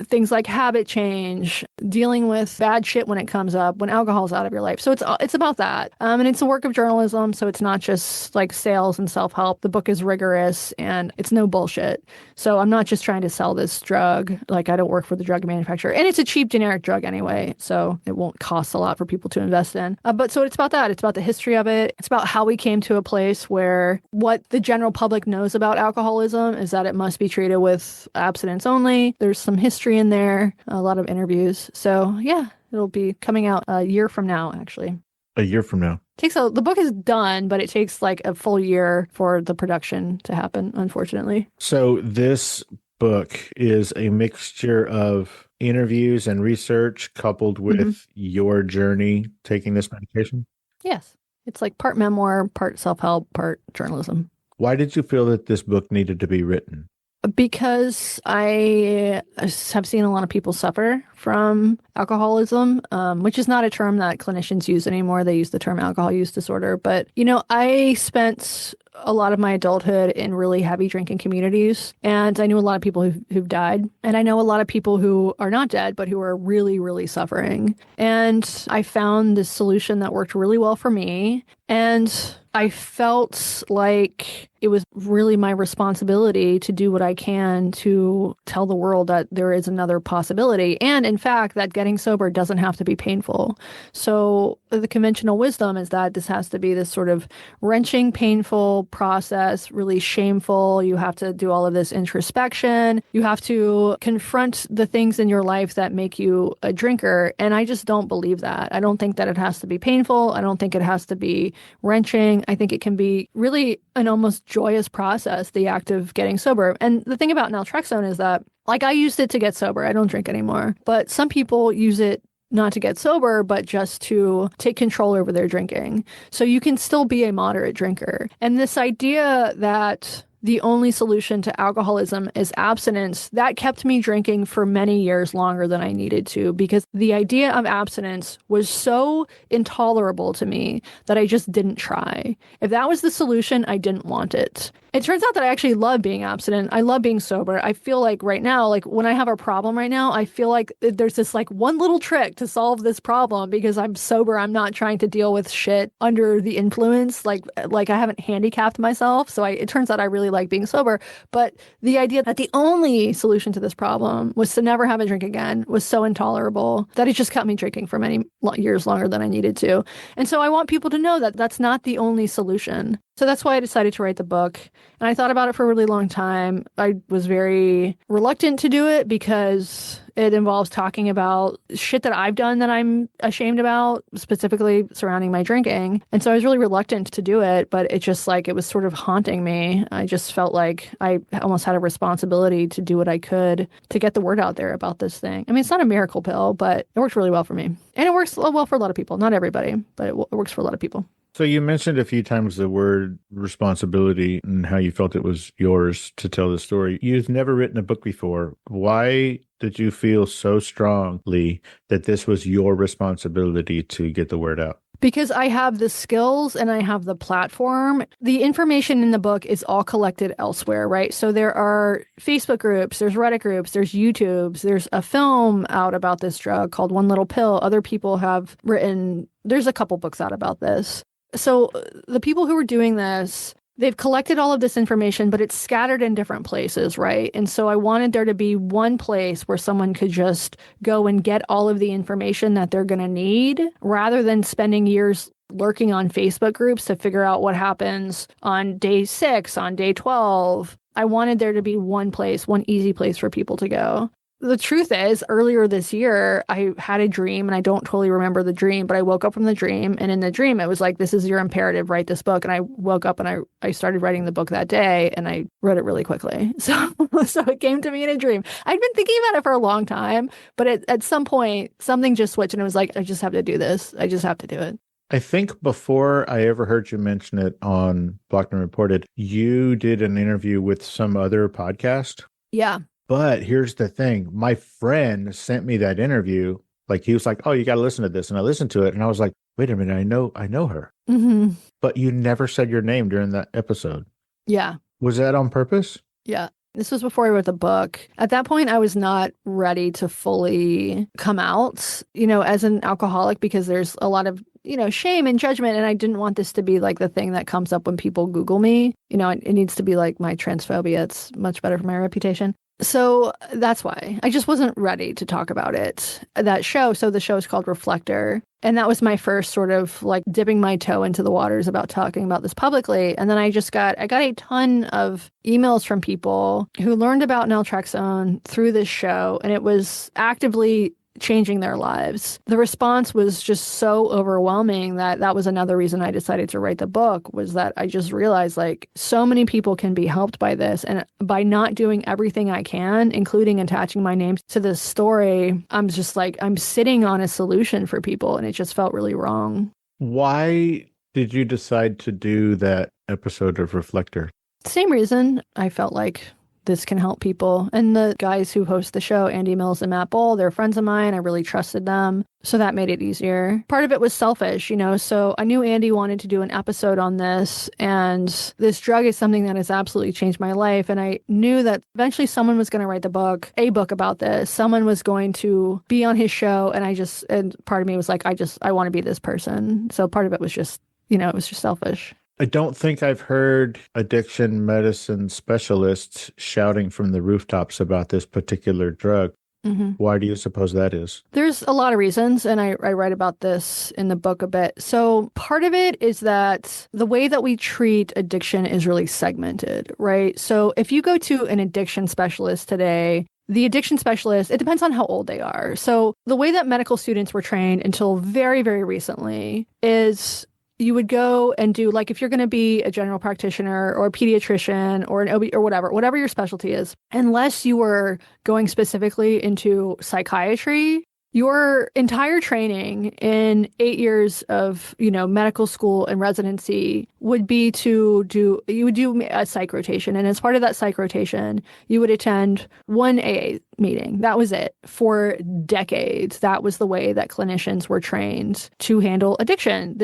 things like habit change, dealing with bad shit when it comes up, when alcohol's out of your life. So it's about that. And it's a work of journalism, so it's not just like sales and self-help. The book is rigorous and it's no bullshit. So I'm not just trying to sell this drug. Like, I don't work for the drug manufacturer. And it's a cheap generic drug anyway, so it won't cost a lot for people to invest in. So it's about that. It's about the history of it. It's about how we came to a place where what the general public knows about alcoholism is that it must be treated with abstinence only. There's some history in there, a lot of interviews. So yeah, it'll be coming out a year from now, actually. A year from now. The book is done, but it takes like a full year for the production to happen, unfortunately. So this book is a mixture of interviews and research coupled with your journey taking this medication? Yes. It's like part memoir, part self-help, part journalism. Why did you feel that this book needed to be written? Because I have seen a lot of people suffer from alcoholism, which is not a term that clinicians use anymore. They use the term alcohol use disorder. But, I spent a lot of my adulthood in really heavy drinking communities. And I knew a lot of people who've died. And I know a lot of people who are not dead, but who are really, really suffering. And I found this solution that worked really well for me. And I felt like it was really my responsibility to do what I can to tell the world that there is another possibility. And in fact, that getting sober doesn't have to be painful. So the conventional wisdom is that this has to be this sort of wrenching, painful process, really shameful. You have to do all of this introspection. You have to confront the things in your life that make you a drinker. And I just don't believe that. I don't think that it has to be painful. I don't think it has to be wrenching. I think it can be really an almost joyous process, the act of getting sober. And the thing about naltrexone is that, like, I used it to get sober. I don't drink anymore. But some people use it not to get sober, but just to take control over their drinking. So you can still be a moderate drinker. And this idea that the only solution to alcoholism is abstinence, that kept me drinking for many years longer than I needed to, because the idea of abstinence was so intolerable to me that I just didn't try. If that was the solution, I didn't want it. It turns out that I actually love being abstinent. I love being sober. I feel like right now, like when I have a problem right now, I feel like there's this like one little trick to solve this problem because I'm sober. I'm not trying to deal with shit under the influence. Like I haven't handicapped myself. So it turns out I really like being sober. But the idea that the only solution to this problem was to never have a drink again was so intolerable that it just kept me drinking for many years longer than I needed to. And so I want people to know that that's not the only solution. So that's why I decided to write the book. And I thought about it for a really long time. I was very reluctant to do it because it involves talking about shit that I've done that I'm ashamed about, specifically surrounding my drinking. And so I was really reluctant to do it, but it just like, it was sort of haunting me. I just felt like I almost had a responsibility to do what I could to get the word out there about this thing. I mean, it's not a miracle pill, but it worked really well for me. And it works well for a lot of people. Not everybody, but it works for a lot of people. So you mentioned a few times the word responsibility and how you felt it was yours to tell the story. You've never written a book before. Why did you feel so strongly that this was your responsibility to get the word out? Because I have the skills and I have the platform. The information in the book is all collected elsewhere, right? So there are Facebook groups, there's Reddit groups, there's YouTubes, there's a film out about this drug called One Little Pill. Other people have written, there's a couple books out about this. So the people who are doing this, they've collected all of this information, but it's scattered in different places, right? And so I wanted there to be one place where someone could just go and get all of the information that they're going to need, rather than spending years lurking on Facebook groups to figure out what happens on day 6, on day 12. I wanted there to be one place, one easy place for people to go. The truth is, earlier this year, I had a dream, and I don't totally remember the dream, but I woke up from the dream, and in the dream, it was like, this is your imperative, write this book. And I woke up and I started writing the book that day, and I wrote it really quickly. So it came to me in a dream. I'd been thinking about it for a long time, but at some point, something just switched, and it was like, I just have to do this. I just have to do it. I think before I ever heard you mention it on Blocked and Reported, you did an interview with some other podcast. Yeah. But here's the thing. My friend sent me that interview. Like, he was like, oh, you got to listen to this. And I listened to it and I was like, wait a minute, I know her. Mm-hmm. But you never said your name during that episode. Yeah. Was that on purpose? Yeah. This was before I wrote the book. At that point, I was not ready to fully come out, as an alcoholic, because there's a lot of, shame and judgment. And I didn't want this to be like the thing that comes up when people Google me. It needs to be like my transphobia. It's much better for my reputation. So that's why I just wasn't ready to talk about it, that show. So the show is called Reflector. And that was my first sort of like dipping my toe into the waters about talking about this publicly. And then I got a ton of emails from people who learned about naltrexone through this show. And it was actively changing their lives. The response was just so overwhelming that was another reason I decided to write the book, was that I just realized like so many people can be helped by this. And by not doing everything I can, including attaching my name to this story, I'm just like, I'm sitting on a solution for people, and it just felt really wrong. Why did you decide to do that episode of Reflector? Same reason. I felt like this can help people. And the guys who host the show, Andy Mills and Matt Bull, they're friends of mine. I really trusted them. So that made it easier. Part of it was selfish, so I knew Andy wanted to do an episode on this. And this drug is something that has absolutely changed my life. And I knew that eventually someone was going to write a book about this. Someone was going to be on his show. And part of me was like, I want to be this person. So part of it was just, it was just selfish. I don't think I've heard addiction medicine specialists shouting from the rooftops about this particular drug. Mm-hmm. Why do you suppose that is? There's a lot of reasons, and I write about this in the book a bit. So part of it is that the way that we treat addiction is really segmented, right? So if you go to an addiction specialist today, the addiction specialist, it depends on how old they are. So the way that medical students were trained until very, very recently is you would go and do, like, if you're going to be a general practitioner or a pediatrician or an OB or whatever your specialty is, unless you were going specifically into psychiatry, your entire training in 8 years of, medical school and residency would be you would do a psych rotation. And as part of that psych rotation, you would attend one AA meeting. That was it. For decades, that was the way that clinicians were trained to handle addiction.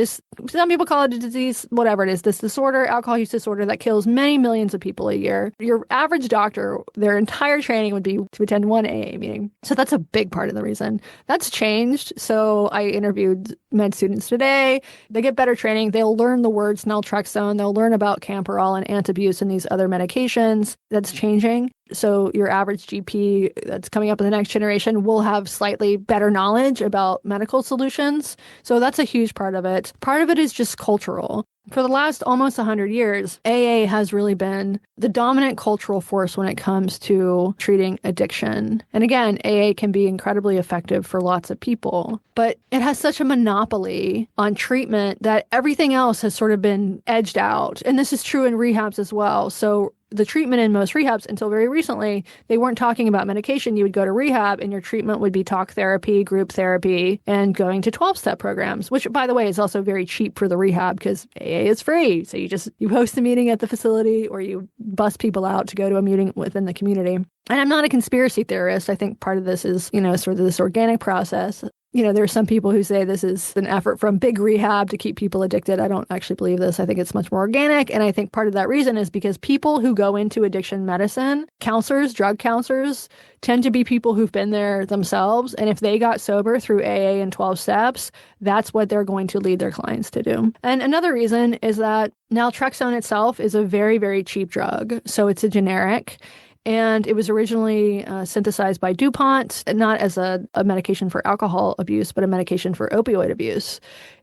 Some people call it a disease, whatever it is, this disorder, alcohol use disorder that kills many millions of people a year. Your average doctor, their entire training would be to attend one AA meeting. So that's a big part of the reason. That's changed. So I interviewed med students today. They get better training. They'll learn the words naltrexone. They'll learn about Camperol and Antabuse and these other medications. That's changing. So your average GP that's coming up in the next generation will have slightly better knowledge about medical solutions. So that's a huge part of it. Part of it is just cultural. For the last almost 100 years, AA has really been the dominant cultural force when it comes to treating addiction. And again, AA can be incredibly effective for lots of people, but it has such a monopoly on treatment that everything else has sort of been edged out. And this is true in rehabs as well. So the treatment in most rehabs until very recently, they weren't talking about medication. You would go to rehab and your treatment would be talk therapy, group therapy, and going to 12-step programs, which, by the way, is also very cheap for the rehab because AA is free. So you host a meeting at the facility or you bus people out to go to a meeting within the community. And I'm not a conspiracy theorist. I think part of this is, sort of this organic process. There are some people who say this is an effort from big rehab to keep people addicted. I don't actually believe this. I think it's much more organic. And I think part of that reason is because people who go into addiction medicine, counselors, drug counselors, tend to be people who've been there themselves. And if they got sober through AA and 12 steps, that's what they're going to lead their clients to do. And another reason is that naltrexone itself is a very, very cheap drug. So it's a generic. And it was originally synthesized by DuPont, not as a medication for alcohol abuse, but a medication for opioid abuse.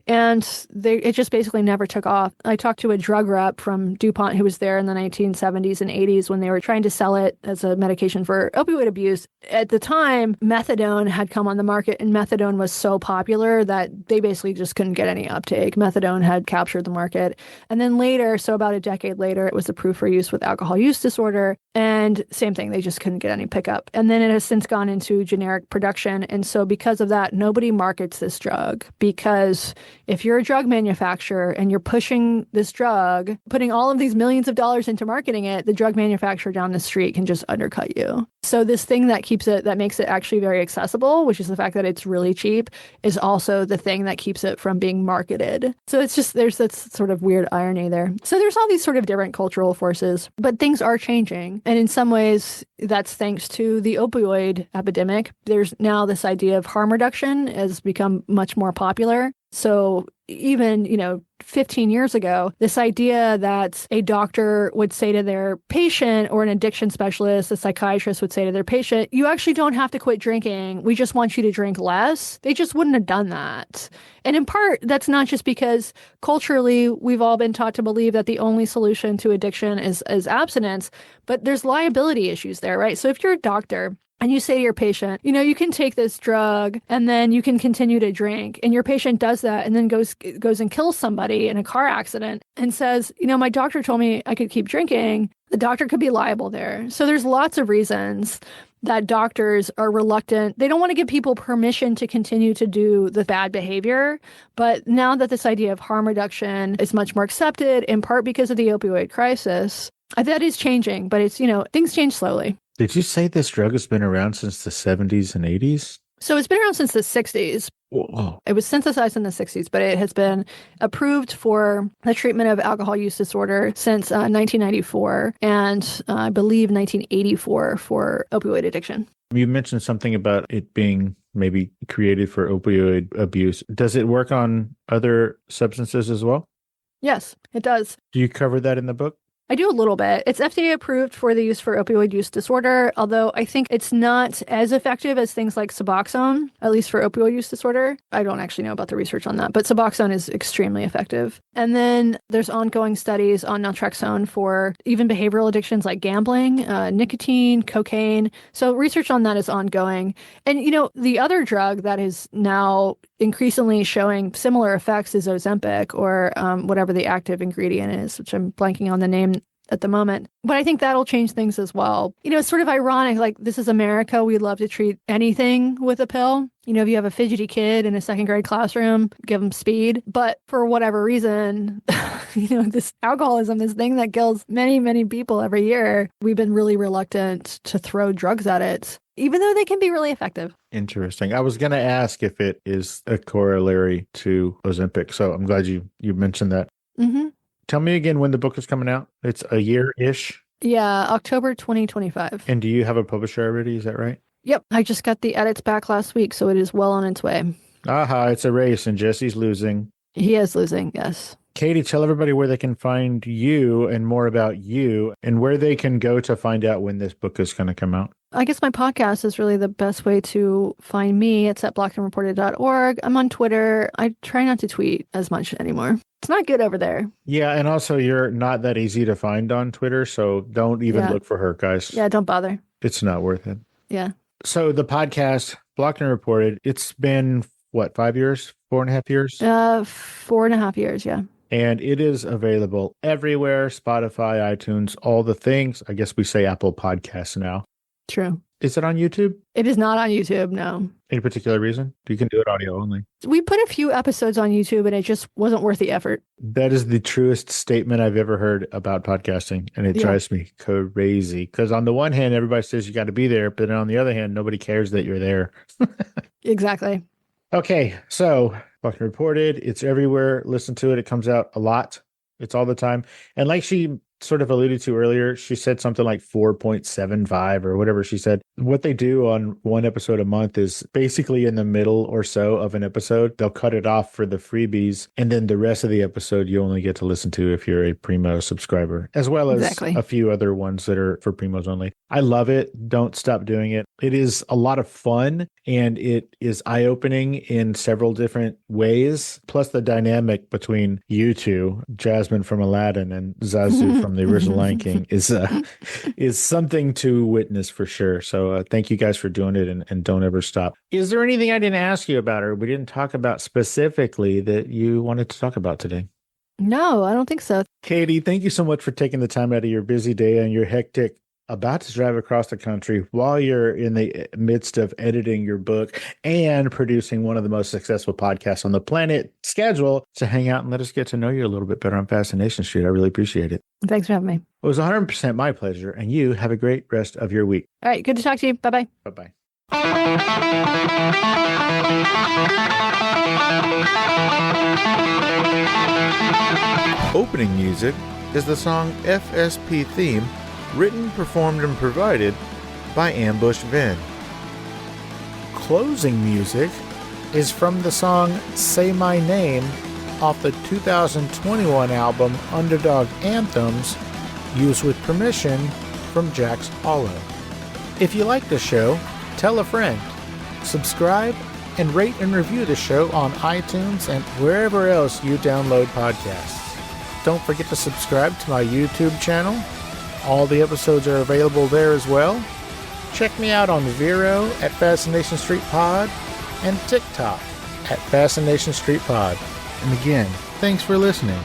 And it just basically never took off. I talked to a drug rep from DuPont who was there in the 1970s and 80s when they were trying to sell it as a medication for opioid abuse. At the time, methadone had come on the market, and methadone was so popular that they basically just couldn't get any uptake. Methadone had captured the market. And then later, so about a decade later, it was approved for use with alcohol use disorder. And same thing, they just couldn't get any pickup. And then it has since gone into generic production. And so because of that, nobody markets this drug because if you're a drug manufacturer and you're pushing this drug, putting all of these millions of dollars into marketing it, the drug manufacturer down the street can just undercut you. So this thing that makes it actually very accessible, which is the fact that it's really cheap, is also the thing that keeps it from being marketed. So it's just, there's that sort of weird irony there. So there's all these sort of different cultural forces, but things are changing. And in some ways, that's thanks to the opioid epidemic. There's now this idea of harm reduction has become much more popular. So even, 15 years ago, this idea that a doctor would say to their patient or an addiction specialist, a psychiatrist would say to their patient, you actually don't have to quit drinking. We just want you to drink less. They just wouldn't have done that. And in part, that's not just because culturally, we've all been taught to believe that the only solution to addiction is abstinence, but there's liability issues there, right? So if you're a doctor, and you say to your patient, you can take this drug and then you can continue to drink. And your patient does that and then goes and kills somebody in a car accident and says, my doctor told me I could keep drinking. The doctor could be liable there. So there's lots of reasons that doctors are reluctant. They don't want to give people permission to continue to do the bad behavior. But now that this idea of harm reduction is much more accepted, in part because of the opioid crisis, that is changing. But it's, things change slowly. Did you say this drug has been around since the 70s and 80s? So it's been around since the 60s. Whoa. It was synthesized in the 60s, but it has been approved for the treatment of alcohol use disorder since 1994 and I believe 1984 for opioid addiction. You mentioned something about it being maybe created for opioid abuse. Does it work on other substances as well? Yes, it does. Do you cover that in the book? I do a little bit. It's FDA approved for the use for opioid use disorder, although I think it's not as effective as things like Suboxone, at least for opioid use disorder. I don't actually know about the research on that, but Suboxone is extremely effective. And then there's ongoing studies on naltrexone for even behavioral addictions like gambling, nicotine, cocaine. So research on that is ongoing. And, the other drug that is now increasingly showing similar effects is Ozempic or whatever the active ingredient is, which I'm blanking on the name at the moment. But I think that'll change things as well. It's sort of ironic, like this is America. We love to treat anything with a pill. If you have a fidgety kid in a second grade classroom, give them speed. But for whatever reason, this alcoholism, this thing that kills many, many people every year, we've been really reluctant to throw drugs at it, even though they can be really effective. Interesting. I was going to ask if it is a corollary to Ozempic. So I'm glad you mentioned that. Mm-hmm. Tell me again when the book is coming out. It's a year-ish? Yeah, October 2025. And do you have a publisher already? Is that right? Yep. I just got the edits back last week, so it is well on its way. Aha, it's a race and Jesse's losing. He is losing, yes. Katie, tell everybody where they can find you and more about you and where they can go to find out when this book is going to come out. I guess my podcast is really the best way to find me. It's at blockedandreported.org. I'm on Twitter. I try not to tweet as much anymore. It's not good over there. Yeah, and also you're not that easy to find on Twitter, so don't even look for her, guys. Yeah, don't bother. It's not worth it. Yeah. So the podcast, Blocked and Reported, it's been, 5 years? 4.5 years? 4.5 years, yeah. And it is available everywhere, Spotify, iTunes, all the things. I guess we say Apple Podcasts now. True. Is it on YouTube? It is not on YouTube, no. Any particular reason? You can do it audio only. We put a few episodes on YouTube and it just wasn't worth the effort. That is the truest statement I've ever heard about podcasting. And it drives me crazy. Because on the one hand, everybody says you got to be there. But then on the other hand, nobody cares that you're there. Exactly. Okay. So, Blocked and Reported, it's everywhere. Listen to it. It comes out a lot. It's all the time. And like she sort of alluded to earlier, she said something like 4.75 or whatever she said. What they do on one episode a month is basically in the middle or so of an episode, they'll cut it off for the freebies. And then the rest of the episode, you only get to listen to if you're a Primo subscriber, as well as a few other ones that are for Primos only. I love it. Don't stop doing it. It is a lot of fun and it is eye-opening in several different ways. Plus the dynamic between you two, Jasmine from Aladdin and Zazu from the original Lion King, is something to witness for sure. So thank you guys for doing it and don't ever stop. Is there anything I didn't ask you about or we didn't talk about specifically that you wanted to talk about today? No, I don't think so. Katie, thank you so much for taking the time out of your busy day and your hectic about to drive across the country while you're in the midst of editing your book and producing one of the most successful podcasts on the planet schedule to hang out and let us get to know you a little bit better on Fascination Street. I really appreciate it. Thanks for having me. It was 100% my pleasure, and you have a great rest of your week. All right. Good to talk to you. Bye-bye. Bye-bye. Opening music is the song FSP Theme, written, performed, and provided by Ambush Vin. Closing music is from the song Say My Name off the 2021 album Underdog Anthems, used with permission from Jax Hollow. If you like the show, tell a friend, subscribe, and rate and review the show on iTunes and wherever else you download podcasts. Don't forget to subscribe to my YouTube channel. All the episodes are available there as well. Check me out on Vero at Fascination Street Pod and TikTok at Fascination Street Pod. And again, thanks for listening.